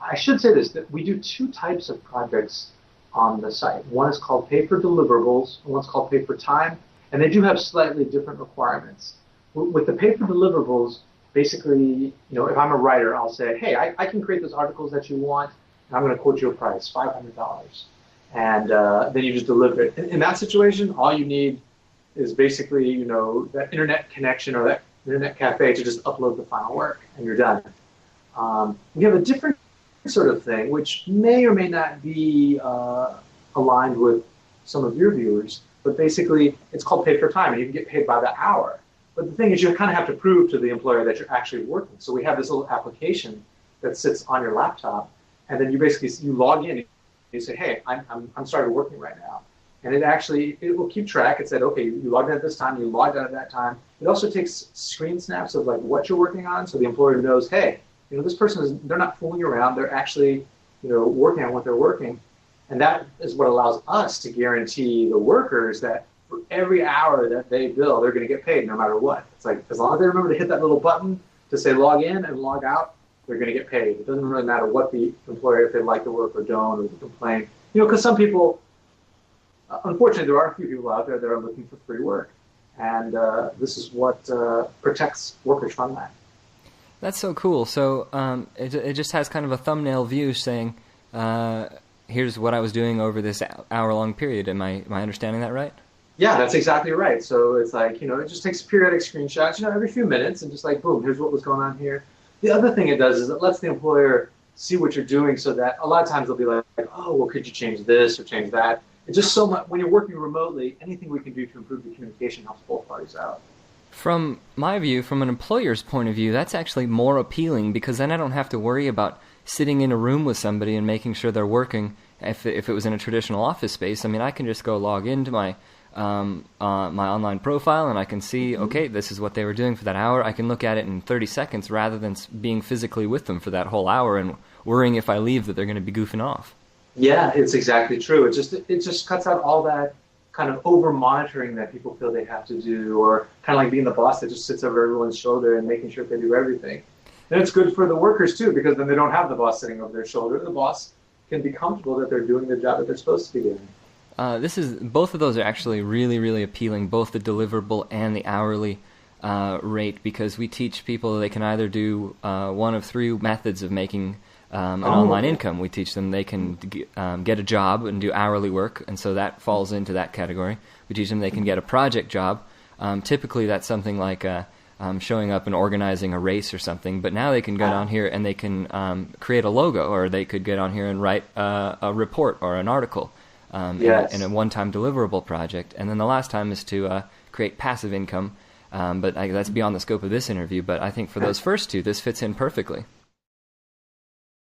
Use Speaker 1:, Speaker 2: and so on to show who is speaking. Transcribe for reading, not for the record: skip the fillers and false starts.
Speaker 1: I should say this, that we do two types of projects on the site. One is called Pay-for-deliverables, and one's called Pay-for-time, and they do have slightly different requirements. With the Pay-for-deliverables, basically, if I'm a writer, I'll say, hey, I can create those articles that you want, and I'm going to quote you a price, $500. And then you just deliver it. In that situation, all you need is basically, that internet connection or that internet cafe to just upload the final work, and you're done. We have a different sort of thing, which may or may not be aligned with some of your viewers, but basically it's called pay for time, and you can get paid by the hour. But the thing is, you kind of have to prove to the employer that you're actually working. So we have this little application that sits on your laptop, and then you log in and you say, hey, I'm started working right now. And it will keep track. It said, okay, you logged in at this time, you logged out at that time. It also takes screen snaps of like what you're working on, so the employer knows, hey, this person they're not fooling around. They're actually, working on what they're working. And that is what allows us to guarantee the workers that for every hour that they bill, they're going to get paid no matter what. It's like, as long as they remember to hit that little button to say log in and log out, they're going to get paid. It doesn't really matter what the employer, if they like the work or don't, or they complain. Because some people, unfortunately, there are a few people out there that are looking for free work. And this is what protects workers from that.
Speaker 2: That's so cool. So it just has kind of a thumbnail view saying, here's what I was doing over this hour-long period. Am I understanding that right?
Speaker 1: Yeah, that's exactly right. So it's like, it just takes periodic screenshots, every few minutes, and just like, boom, here's what was going on here. The other thing it does is it lets the employer see what you're doing, so that a lot of times they'll be like, oh, well, could you change this or change that? It's just so much, when you're working remotely, anything we can do to improve the communication helps both parties out.
Speaker 2: From my view, from an employer's point of view, that's actually more appealing, because then I don't have to worry about sitting in a room with somebody and making sure they're working. If it was in a traditional office space, I can just go log into my my online profile and I can see, okay, this is what they were doing for that hour. I can look at it in 30 seconds rather than being physically with them for that whole hour and worrying if I leave that they're going to be goofing off.
Speaker 1: Yeah, it's exactly true. It just cuts out all that kind of over monitoring that people feel they have to do, or kind of like being the boss that just sits over everyone's shoulder and making sure they do everything. And it's good for the workers too, because then they don't have the boss sitting over their shoulder. The boss can be comfortable that they're doing the job that they're supposed to be doing.
Speaker 2: Both of those are actually really, really appealing, both the deliverable and the hourly rate, because we teach people they can either do one of three methods of making an online income. We teach them they can get a job and do hourly work, and so that falls into that category. We teach them they can get a project job. Typically that's something like showing up and organizing a race or something, but now they can get on here and they can create a logo, or they could get on here and write a report or an article in a one-time deliverable project. And then the last time is to create passive income, but that's beyond the scope of this interview. But I think for those first two, this fits in perfectly.